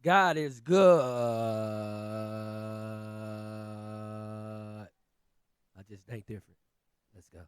God is good. I just think different. Let's go.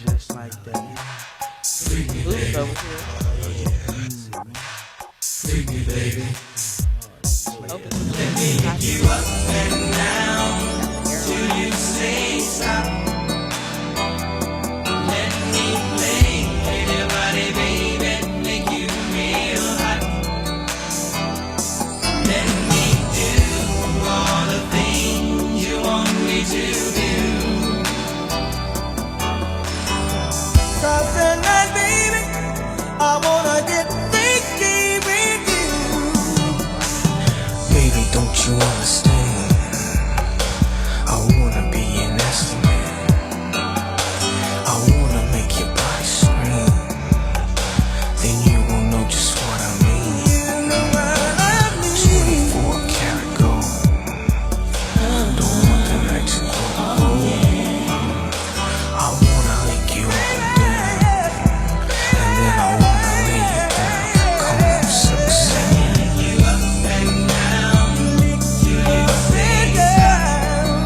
Just like that. Blues over here. Freak me, baby. Hope it's gonna be You up and down till you say stop. Let me play with your body, baby, make you real hot. Let me do all the things you want me to do. 'Cause tonight, baby, I wanna get freaky with you. Baby, don't you understand? I wanna be your nasty man. I wanna make your body scream. Then you will know just what I mean. You know what I mean. 24 karat gold. Don't want the night to go cold. I wanna lick you up and down. And then I wanna lay you down. Come on, success. You up and down till you say down.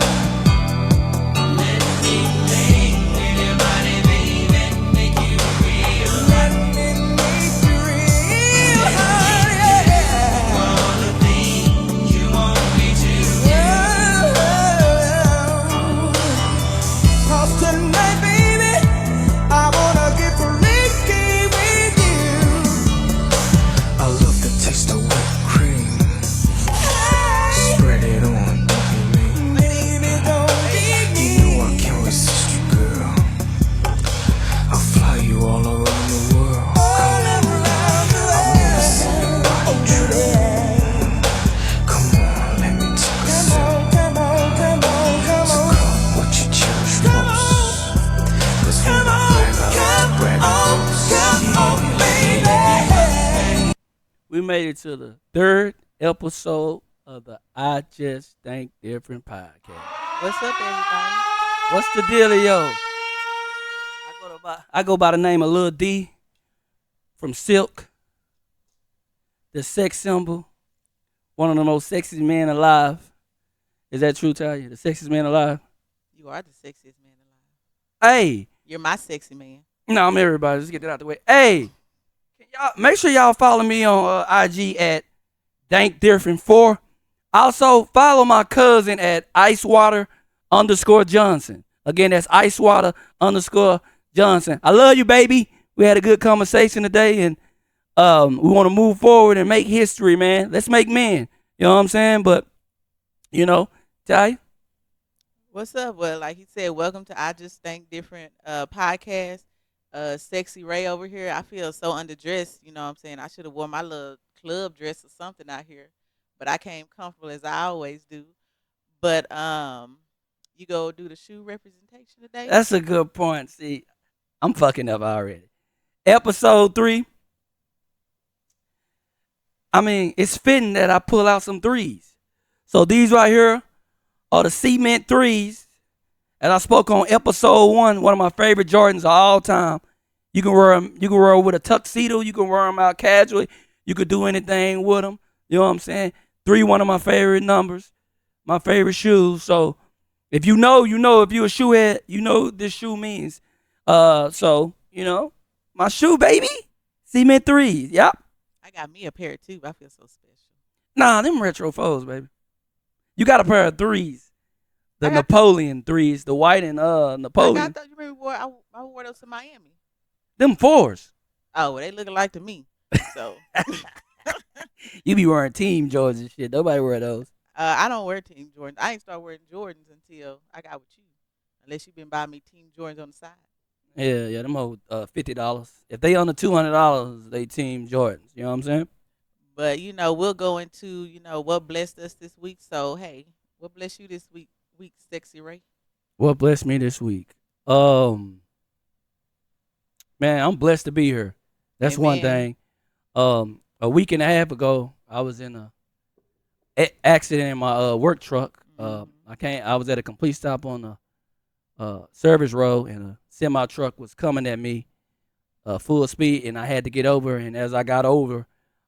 Let me play with your body, baby, make you real. Let me make you real hot, yeah. All the things you want me to do. 'Cause tonight, baby, I wanna get freaky with you. I love the taste of whipped cream. Spread it on, don't be mean. Baby, don't be mean. You know I can't resist you, girl. I'll fly you all around the world. All around the world. I wanna see your body drip. Come on, let me take a sip. Come on. So come what you cherish most. 'Cause when I brag, I like to brag the most. Baby. We made it to the third episode of the I Just Think Different podcast. What's up, everybody? What's the dealio? I go by the name of Lil D from Silk, the sex symbol, one of the most sexy men alive. Is that true, Talia? The sexiest man alive? You are the sexiest man alive. Hey, You're my sexy man. no, I'm everybody. Let's get that out the way. Hey, can y'all make sure y'all follow me on IG at Dank Different 4. Also, follow my cousin at Icewater_Johnson. Again, that's Icewater_Johnson. I love you, baby. We had a good conversation today, and we want to move forward and make history, man. Let's make men. You know what I'm saying? But, Ty, What's up? Well, like he said, welcome to I Just Think Different podcast. Sexy Ray over here. I feel so underdressed. You know what I'm saying? I should have worn my little club dress or something out here. But I came comfortable as I always do. But you go do the shoe representation today? that's a good point. See, I'm fucking up already. Episode 3. I mean, it's fitting that I pull out some threes. So these right here are the cement threes. As I spoke on episode 1, one of my favorite Jordans of all time. You can wear them. You can wear them with a tuxedo. You can wear them out casually. You could do anything with them. You know what I'm saying? 3, one of my favorite numbers, my favorite shoes. So if you know, you know. If you a shoe head, you know what this shoe means. So my shoe, baby, cement threes. Yep. I got me a pair too. I feel so special. Nah, them retro foes, baby. You got a pair of threes. The I got Napoleon threes, the white and Napoleon. I thought you remember I wore those to Miami. Them 4s. Oh, well, they looking like to me. So You be wearing team Jordans and shit. Nobody wear those. I don't wear Team Jordans. I ain't start wearing Jordans until I got with you. Unless you been buying me Team Jordans on the side. Yeah, them old $50. If they under $200, they team Jordans. You know what I'm saying? But we'll go into what blessed us this week. So hey, what blessed you this week, Sexy Ray? What blessed me this week? Um, Man, I'm blessed to be here. That's one Amen. thing. A week and a half ago, I was in accident in my work truck. Hmm. I was at a complete stop on the service road, and a semi truck was coming at me full speed, and I had to get over. And as I got over,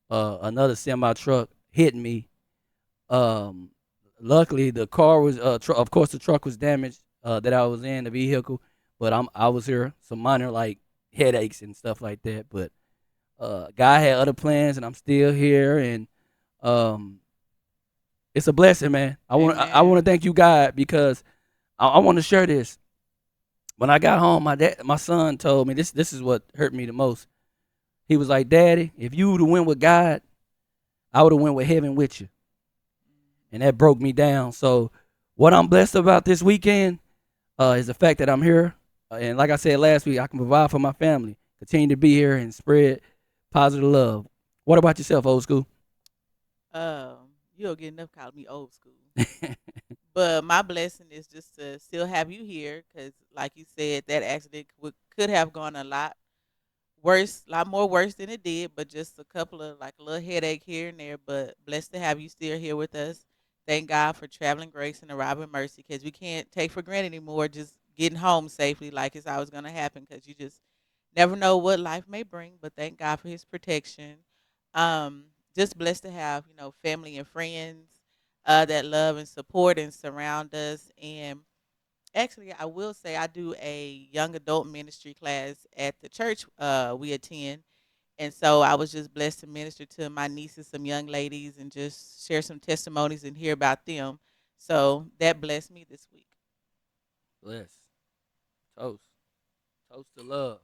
another semi truck hit me. Um, Luckily, the car was, of course, the truck was damaged that I was in the vehicle, but I was here some minor like headaches and stuff like that. But God had other plans, and I'm still here, and um, it's a blessing, man. I want Amen. to thank you, God, because I want to share this. When I got home, my son told me this is what hurt me the most. He was like, "Daddy, if you would have went with God, I would have went with heaven with you," and that broke me down. So, what I'm blessed about this weekend is the fact that I'm here, and like I said last week, I can provide for my family, continue to be here, and spread positive love. What about yourself, old school? You don't get enough calling me old school. But my blessing is just to still have you here, because, like you said, that accident could have gone a lot worse, a lot more worse than it did. But just a couple of like a little headache here and there. But blessed to have you still here with us. Thank God for traveling grace and arriving mercy, because we can't take for granted anymore just getting home safely like it's always going to happen, because you just never know what life may bring. But thank God for His protection. Just blessed to have family and friends that love and support and surround us. And actually, I will say I do a young adult ministry class at the church we attend. And so I was just blessed to minister to my nieces, some young ladies, and just share some testimonies and hear about them. So that blessed me this week. Bless. Toast. Toast to love.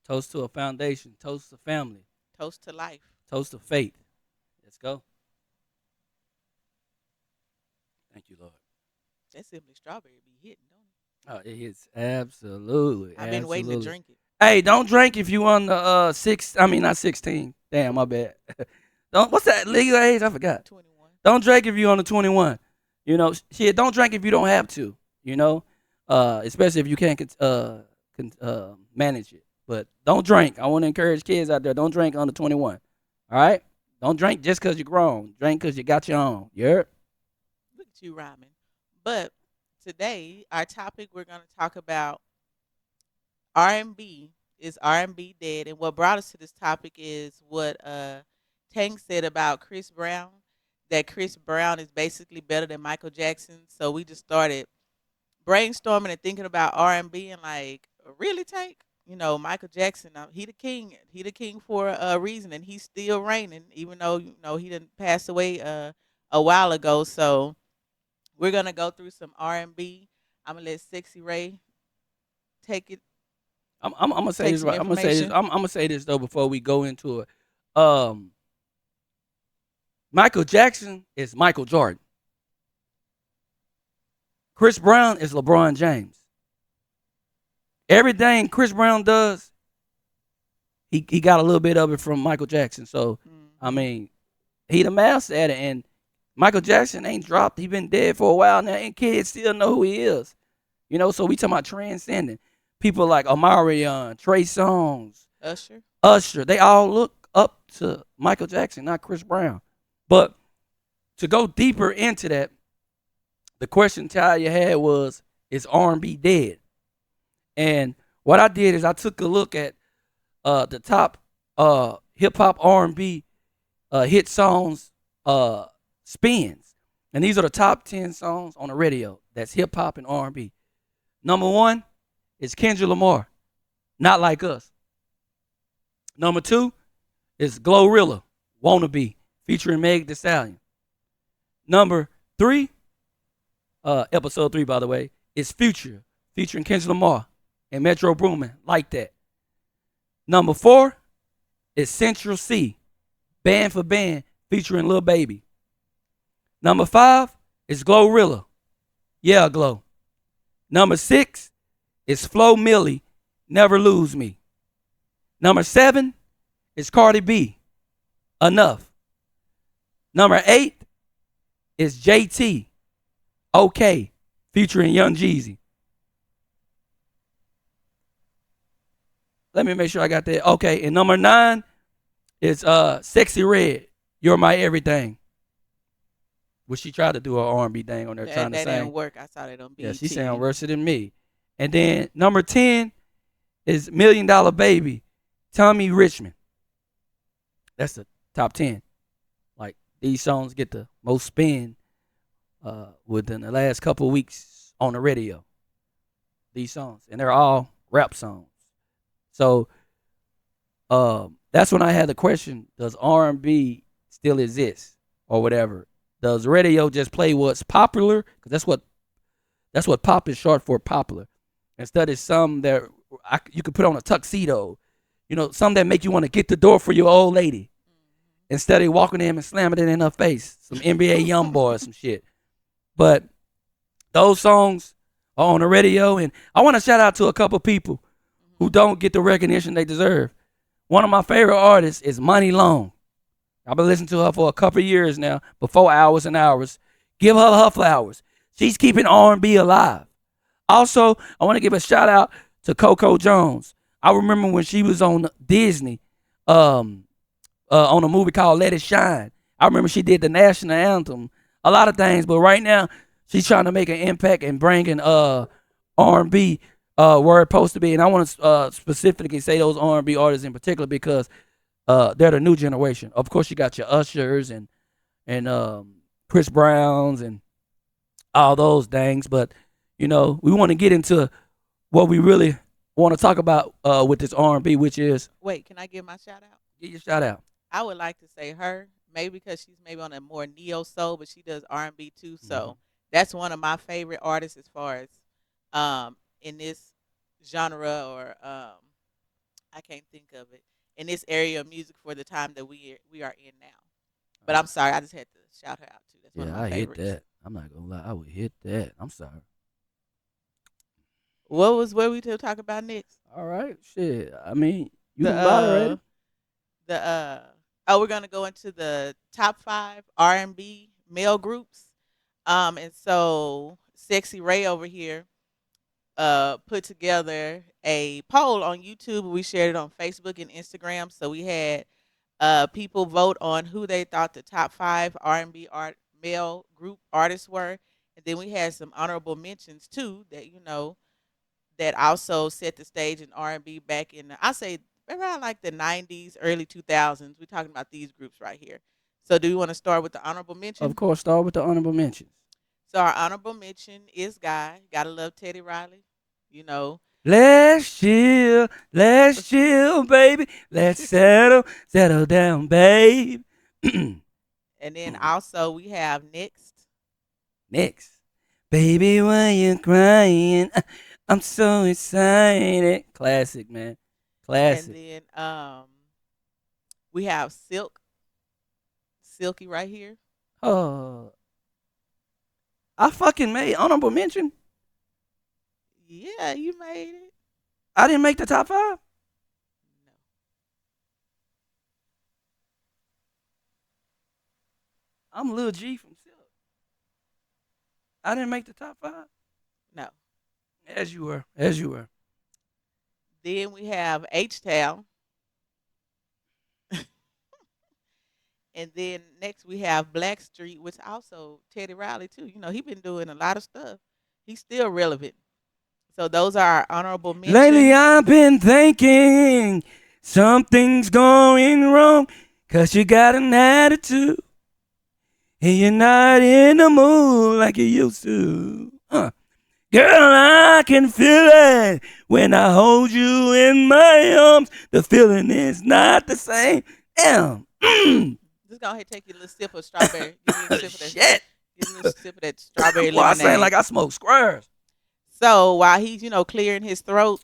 Toast to a foundation. Toast to family. Toast to life. Toast to faith. Let's go. Thank you, Lord. That simply strawberry be hitting, don't it? Oh, it is absolutely, I've been waiting to absolutely. drink it. Hey, don't drink if you on the six. I mean, not 16. Damn, my bad. Don't. What's that legal age? I forgot. 21. Don't drink if you on the 21. Shit. Don't drink if you don't have to. Especially if you can't manage it. But don't drink. I want to encourage kids out there. Don't drink under 21. All right. Don't drink just because you're grown. Drink because you got your own. You heard? Look at you rhyming. But today, our topic, we're going to talk about R&B. Is R&B dead? And what brought us to this topic is what Tank said about Chris Brown, that Chris Brown is basically better than Michael Jackson. So we just started brainstorming and thinking about R&B, and like, really, Tank? Michael Jackson, he the king. He the king for a reason, and he's still reigning, even though he didn't pass away a while ago. So we're gonna go through some R&B. I'm gonna let Sexy Ray take it, I'm gonna say take this some right. I'm gonna say this. information. I'm gonna say this though before we go into it. Um, Michael Jackson is Michael Jordan. Chris Brown is LeBron James. Everything Chris Brown does, he got a little bit of it from Michael Jackson. So I Hmm. mean, he the master at it. And Michael Jackson ain't dropped. He been dead for a while now, and kids still know who he is. So we talking about transcending. People like Omarion, Trey Songz, Usher. Usher, they all look up to Michael Jackson, not Chris Brown. But to go deeper into that, the question Talia had was, is R&B dead? And what I did is I took a look at the top hip hop R&B hit songs spins, and these are the top 10 songs on the radio. That's hip hop and R&B. Number one is Kendrick Lamar, "Not Like Us." Number two is Glorilla, "Wannabe," featuring Meg Thee Stallion. Number three, episode 3, by the way, is Future, featuring Kendrick Lamar and Metro Boomin, "Like That." Number 4 is Central C, "Band for Band," featuring Lil Baby. Number 5 is Glorilla. Yeah, Glow. Number 6 is Flo Milli, Never Lose Me. Number 7 is Cardi B, Enough. Number 8 is JT, OK, featuring Young Jeezy. Let me make sure I got that. Okay, and number 9 is Sexy Red, You're My Everything. Which she tried to do her R&B thing on there trying to That sing. didn't work. I saw that on BET. Yeah, she sound worse than me. And then number 10 is $1 Million Baby, Tommy Richmond. That's the top 10. Like, these songs get the most spin within the last couple of weeks on the radio. These songs. And they're all rap songs. So that's when I had the question, does R&B still exist or whatever? Does radio just play what's popular? Because that's what pop is short for, popular. Instead of some that you could put on a tuxedo, some that make you want to get the door for your old lady. Instead of walking in and slamming it in her face. Some NBA Youngboy or some shit. But those songs are on the radio, and I want to shout out to a couple people who don't get the recognition they deserve. One of my favorite artists is Money Long. I've been listening to her for a couple of years now, before Hours and Hours. Give her flowers. She's keeping R&B alive. Also, I want to give a shout out to Coco Jones. I remember when she was on Disney, on a movie called Let It Shine. I remember she did the national anthem, a lot of things, but right now she's trying to make an impact and bringing R&B where it's supposed to be. And I want to specifically say those R&B artists in particular because they're the new generation. Of course, you got your Ushers and Chris Browns and all those things, but we want to get into what we really want to talk about with this R&B, which is. Wait, can I give my shout out? Get your shout out. I would like to say her, maybe because she's maybe on a more neo soul, but she does R&B too. So that's one of my favorite artists as far as in this genre or I can't think of it, in this area of music for the time that we are in now. But I'm sorry, I just had to shout her out too. That's one of my favorites. Hit that. I'm not gonna lie, I would hit that. I'm sorry. What we to talk about next? All right, shit. I mean, you can moderate it. We're gonna go into the top 5 R&B male groups. And so Sexy Ray over here put together a poll on YouTube. We shared it on Facebook and Instagram. So we had people vote on who they thought the top 5 R&B male group artists were, and then we had some honorable mentions too that also set the stage in R&B back in I say around like the 90s, early 2000s. We're talking about these groups right here. So do you want to start with the honorable mention? Of course, start with the honorable mentions. So our honorable mention is Guy. Gotta love Teddy Riley. Let's chill, baby. Let's settle down, babe. And then also we have Next. Baby, why you crying? I'm so excited. Classic, man. Classic. And then we have Silky right here. Oh, I fucking made honorable mention. Yeah, you made it. I didn't make the top 5. No. I'm Lil G from Silk. I didn't make the top 5. No. As you were. Then we have H-Town. And then next we have Blackstreet, which also Teddy Riley too. He been doing a lot of stuff. He's still relevant. So those are our honorable mentions. Lately I've been thinking something's going wrong, 'cause you got an attitude and you're not in the mood like you used to. Girl, I can feel it when I hold you in my arms. The feeling is not the same. Damn. Just go ahead and take your little sip of strawberry. Give me a sip of that. Shit. Give me a sip of that strawberry Well, I lemonade. sound like I smoke squares. So while he's, clearing his throat,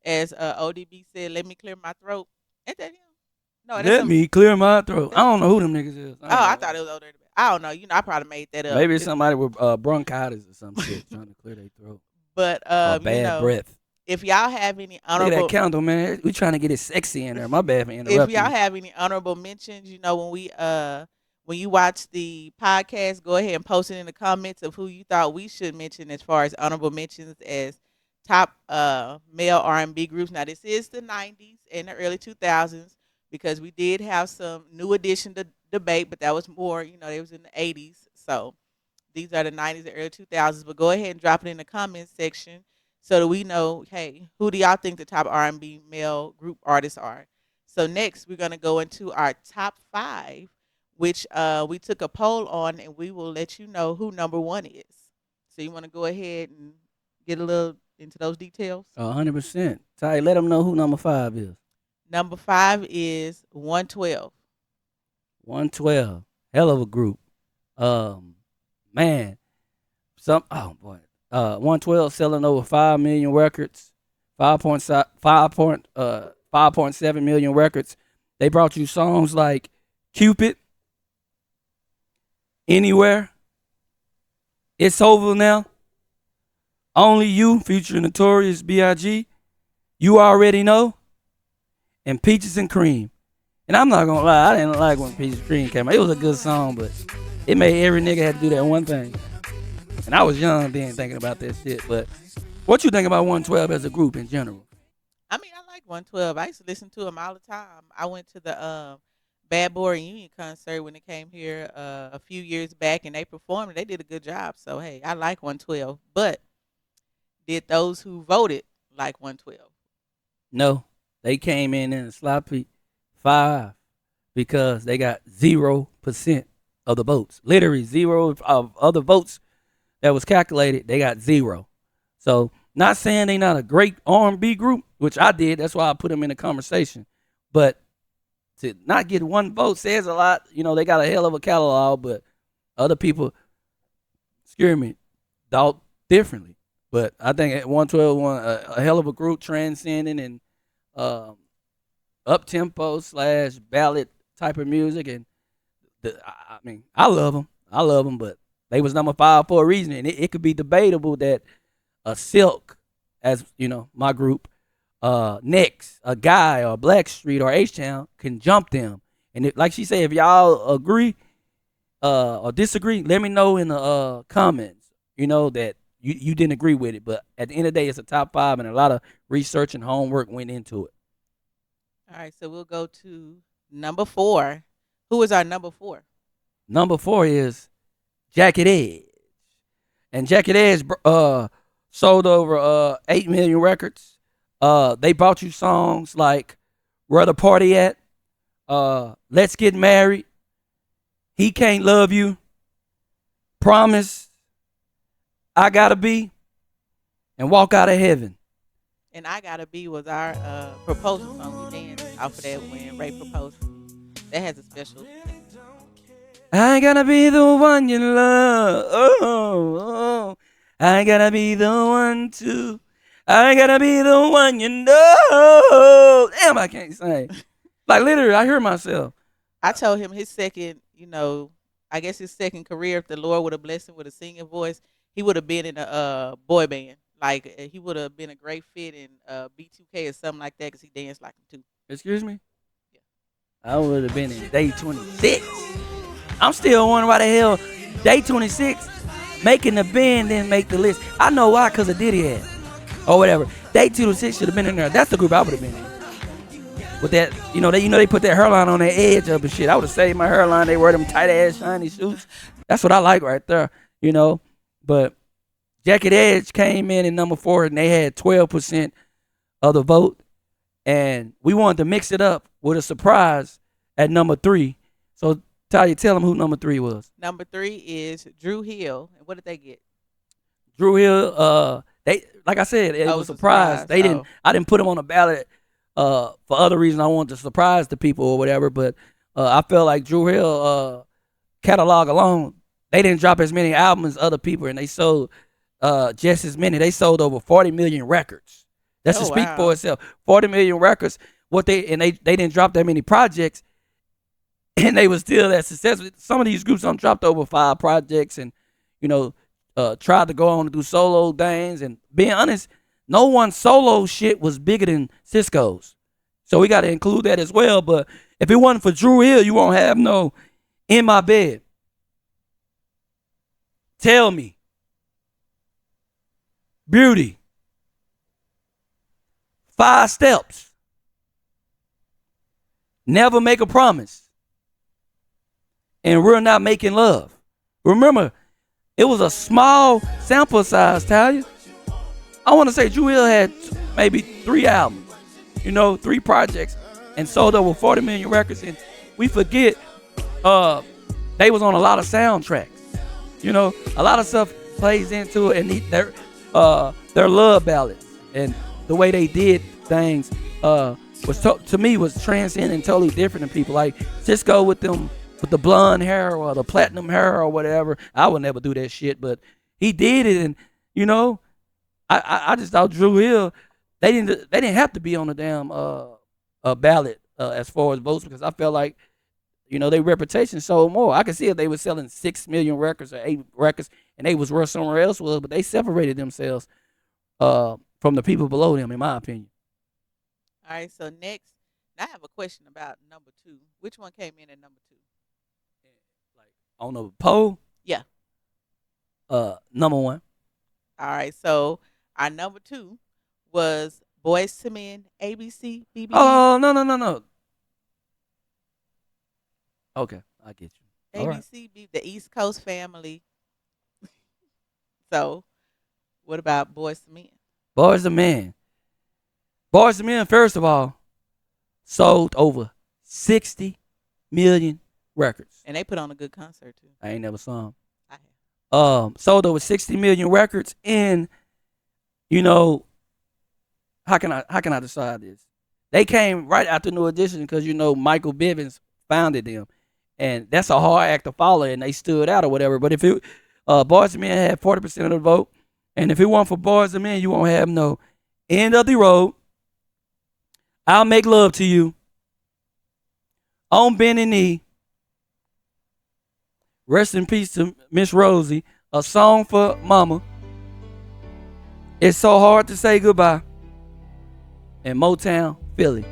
as ODB said, let me clear my throat. Ain't that him? No, that's Let some. me clear my throat. I don't know who them niggas is. Oh, I thought it was over there. I don't know. I probably made that up. Maybe it's somebody with bronchitis or some shit trying to clear their throat But or bad breath. if y'all have any Look at that honorable, candle, man. We trying to get it sexy in there. My bad for if interrupting y'all you. have any honorable mentions, when you watch the podcast, go ahead and post it in the comments of who you thought we should mention as far as honorable mentions as top male R&B groups. Now this is the 90s and the early 2000s because we did have some new edition to debate, but that was more, it was in the 80s. So these are the 90s and early 2000s. But go ahead and drop it in the comments section so that we know, hey, who do y'all think the top R&B male group artists are? So next, we're going to go into our top 5, which we took a poll on, and we will let you know who number 1 is. So you want to go ahead and get a little into those details? 100%. Ty, let them know who number 5 is. Number 5 is 112. 112. Hell of a group. Man. 112 selling over 5 million records. 5.7 million records. They brought you songs like Cupid, Anywhere, It's Over Now, Only You featuring Notorious B.I.G., You Already Know, and Peaches and Cream. And I'm not gonna lie, I didn't like when Peaches and Cream came out. It was a good song, but it made every nigga have to do that one thing. And I was young then thinking about that shit. But what you think about 112 as a group in general? I mean, I like 112. I used to listen to them all the time. I went to the Bad Boy Reunion concert when they came here a few years back, and they performed. And they did a good job. So hey, I like 112. But did those who voted like 112? No, they came in a sloppy 5 because they got 0% of the votes. Literally 0 of other votes that was calculated. They got 0. So not saying they not a great R&B group, which I did. That's why I put them in the conversation. But to not get 1 vote says a lot. They got a hell of a catalog, but other people, excuse me, thought differently. But I think at 112 won a hell of a group, transcending and up tempo / ballad type of music. And I love them. But they was number 5 for a reason. And it could be debatable that a Silk, as my group, Next, a Guy or Blackstreet or H-Town can jump them. And like she said, if y'all agree or disagree, let me know in the comments. That you didn't agree with it. But at the end of the day, it's a top 5, and a lot of research and homework went into it. All right, so we'll go to number 4. Who is our number 4? Number 4 is Jacket Edge. And Jacket Edge sold over 8 million records. They brought you songs like Where the Party At, Let's Get Married, He Can't Love You, Promise, I Gotta Be, and Walk Out of Heaven. And I Gotta Be was our proposal song. We danced off of that when Ray proposed. That has a special. I gotta be the one you love. Oh, I gotta be the one too. I gotta be the one you know. Damn, I can't sing. Like literally, I hear myself. I told him his second, I guess his second career, if the Lord would have blessed him with a singing voice, he would have been in a boy band. Like he would have been a great fit in B2K or something like that because he danced like him too. Excuse me? Yeah. I would have been in Day 26. I'm still wondering why the hell Day 26 making the band didn't make the list. I know why, because of Diddy had. Or whatever. Day 26 should have been in there. That's the group I would have been in. With that, they put that hairline on their edge up and shit. I would have saved my hairline. They wear them tight ass shiny suits. That's what I like right there, But Jacket Edge came in at number 4 and they had 12% of the vote. And we wanted to mix it up with a surprise at number 3. So Talia, tell them who number 3 was. Number 3 is Drew Hill. And what did they get? Drew Hill, they like I said, it was a surprise. I didn't put him on the ballot for other reasons. I wanted to surprise the people or whatever, but I felt like Drew Hill catalog alone, they didn't drop as many albums as other people, and they sold just as many. They sold over 40 million records. That's to speak for itself. 40 million records they didn't drop that many projects, and they were still that successful. Some of these groups dropped over 5 projects, and you know, tried to go on to do solo things. And being honest, no one's solo shit was bigger than Cisco's. So we got to include that as well. But if it wasn't for Drew Hill, you won't have no In My Bed. Tell Me. Beauty. 5 Steps. Never Make a Promise. And We're Not Making Love. Remember, it was a small sample size, Talia. I want to say Drew Hill had maybe 3 albums. 3 projects, and sold over 40 million records. And we forget they was on a lot of soundtracks. A lot of stuff plays into it, and their love ballads and the way they did things to me was transcendent and totally different than people like Cisco with the blonde hair or the platinum hair or whatever. I would never do that shit, but he did it, and I just thought Drew Hill. They didn't have to be on the damn ballot as far as votes, because I felt like their reputation sold more. I could see if they were selling 6 million records or 8 records and they was where somewhere else was, but they separated themselves from the people below them, in my opinion. All right, so next, I have a question about number 2. Which one came in at number 2? Like on the poll? Yeah. Number 1. All right, so our number 2 was Boys to Men, ABC, BBD. Oh, no. Okay, I get you. ABC, right. The East Coast family. So, what about Boys to Men? Boys to Men. Boys to Men, first of all, sold over 60 million records. And they put on a good concert, too. I ain't never saw them. I have. Sold over 60 million records, and, how can I decide this? They came right after New Edition because Michael Bivins founded them, and that's a hard act to follow, and they stood out or whatever. But if it Boys to Men had 40% of the vote, and if it weren't for Boys to Men, you won't have no End of the Road, I'll Make Love to You, On Bended Knee, Rest in Peace to Miss Rosie, A Song for Mama, It's So Hard to Say Goodbye, and Motown Philly.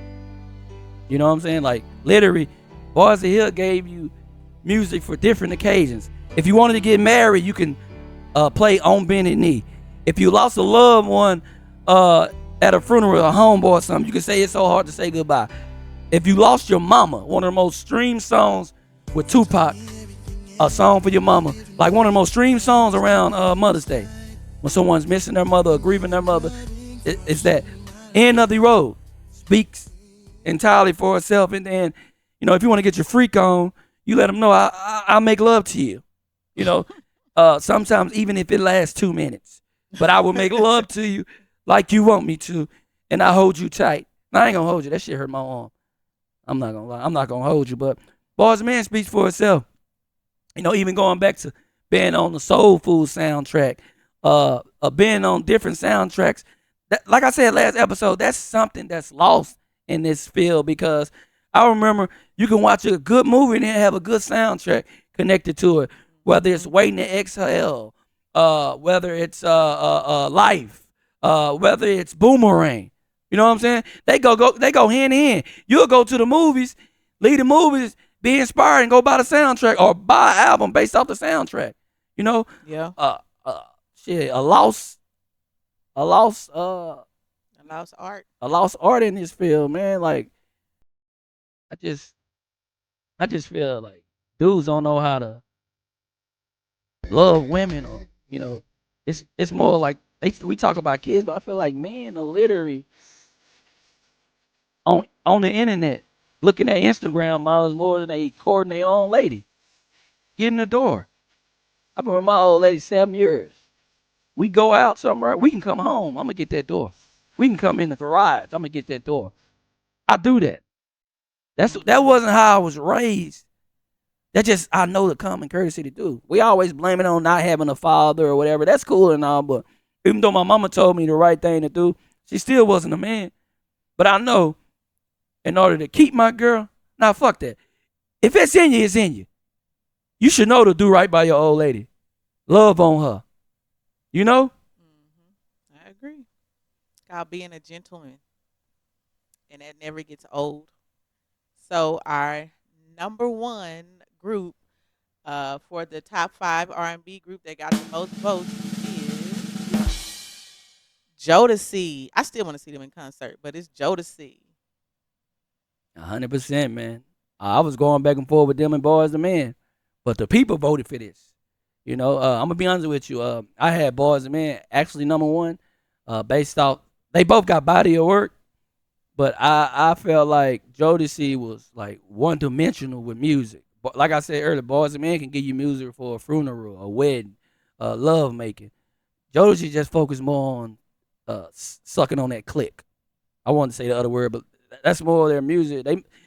You know what I'm saying? Like, literally, Boys to Hill gave you music for different occasions. If you wanted to get married, you can play On Bended Knee. If you lost a loved one at a funeral, a homeboy or something, you can say It's So Hard to Say Goodbye. If you lost your mama, one of the most streamed songs with Tupac, A Song for Your Mama, like one of the most streamed songs around Mother's Day. When someone's missing their mother or grieving their mother, it's that. End of the Road speaks entirely for itself. And then, if you want to get your freak on, you let them know I'll make love to you. Sometimes even if it lasts 2 minutes, but I will make love to you like you want me to, and I hold you tight. I ain't gonna hold you. That shit hurt my arm. I'm not gonna lie. I'm not gonna hold you. But Boys to Men speaks for itself. Even going back to being on the Soul Food soundtrack, being on different soundtracks. Like I said last episode, that's something that's lost in this field, because I remember you can watch a good movie and then have a good soundtrack connected to it, whether it's Waiting to Exhale, whether it's Life, whether it's Boomerang. You know what I'm saying? They go hand in hand. You'll go to the movies, leave the movies, be inspired, and go buy the soundtrack or buy an album based off the soundtrack. Yeah. Shit, a lost art. A lost art in this field, man. Like, I just feel like dudes don't know how to love women, or it's more like we talk about kids, but I feel like men are literally on the internet looking at Instagram models more than they courting their own lady. Get in the door. I've been with my old lady 7 years. We go out somewhere, we can come home, I'm gonna get that door. We can come in the garage, I'm gonna get that door. I do that. That wasn't how I was raised. That just, I know the common courtesy to do. We always blame it on not having a father or whatever. That's cool and all, but even though my mama told me the right thing to do, she still wasn't a man. But I know in order to keep my girl. Nah, fuck that. If it's in you, it's in you. You should know to do right by your old lady. Love on her. You know? I agree. Called being a gentleman, and that never gets old. So our number one group for the top 5 R&B group that got the most votes is Jodeci. I still want to see them in concert, but it's Jodeci. 100%, man. I was going back and forth with them and Boys the Men, but the people voted for this. You know, I'm gonna be honest with you. I had Boys the Men actually number one, based off. They both got body of work, but I felt like Jodeci was like one dimensional with music. But like I said earlier, Boys the Men can give you music for a funeral, a wedding, love making. Jodeci just focused more on sucking on that click. I wanted to say the other word, but that's more of their music.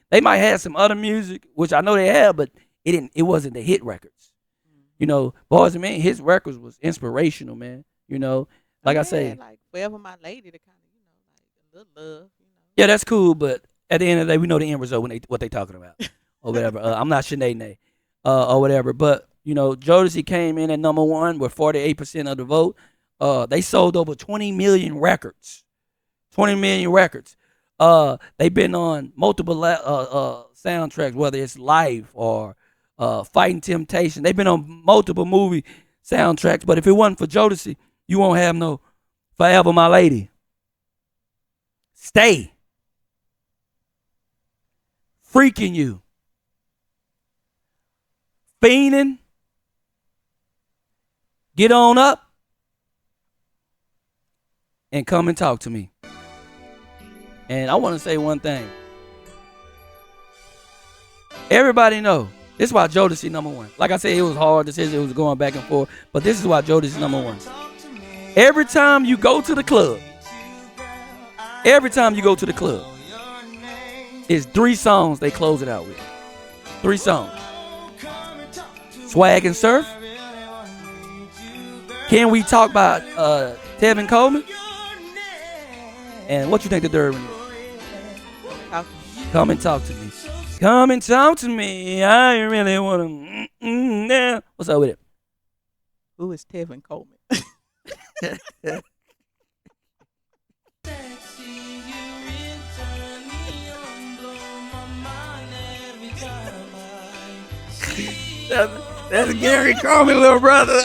They might have some other music, which I know they have, but it wasn't the hit records. You know, Boys and Men, his records was inspirational, man. You know, like I say, like Forever My Lady, the kind of like a little love. yeah, that's cool, but at the end of the day, we know the end result when what they talking about or whatever. I'm not Sinead, or whatever, but you know, Jodeci came in at number one with 48% of the vote. They sold over 20 million records. 20 million records. They've been on multiple soundtracks, whether it's Life or Fighting Temptation. They've been on multiple movie soundtracks, but if it wasn't for Jodeci, you won't have no Forever My Lady. Stay. Freaking You. Fiending. Get on up. And Come and Talk to Me. And I want to say one thing. Everybody know. This is why Jodeci number one. Like I said, it was hard decision. It was going back and forth. But this is why Jodeci number one. Every time you go to the club, it's 3 songs they close it out with. 3 songs. Swag and Surf. Can We Talk about Tevin Coleman? And what you think the third one is? Come and Talk to Me. Come and talk to me. I really want to. Now. What's up with it? Who is Tevin Coleman? That's Gary Coleman, little brother.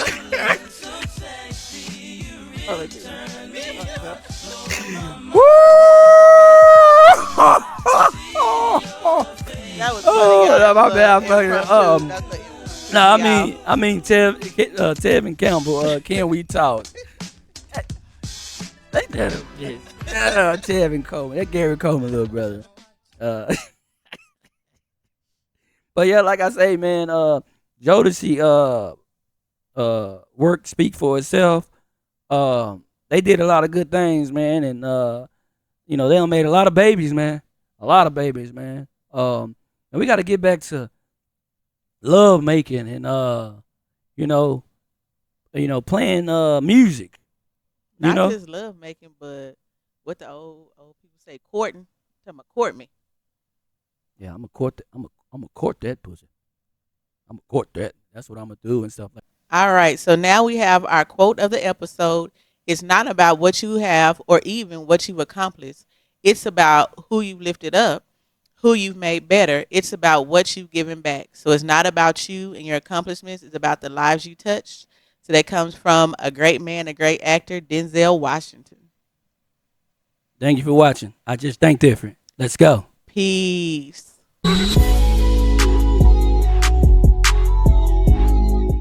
Woo! That was funny. My bad. I mean Tevin Campbell. Can We Talk? Tevin Coleman. That Gary Coleman, little brother. But yeah, like I say, man, Jodeci work speak for itself. They did a lot of good things, man, and you know, they done made a lot of babies, man. A lot of babies, man. And we got to get back to love making and you know, playing music. Not just love making, but what the old people say, courting. Tell me, court me. Yeah, I'm gonna court that pussy. I'm gonna court that. That's what I'm gonna do and stuff like that. All right, so now we have our quote of the episode. It's not about what you have or even what you've accomplished. It's about who you've lifted up, who you've made better. It's about what you've given back. So it's not about you and your accomplishments. It's about the lives you touched. So that comes from a great man, a great actor, Denzel Washington. Thank you for watching. I just think different. Let's go. Peace.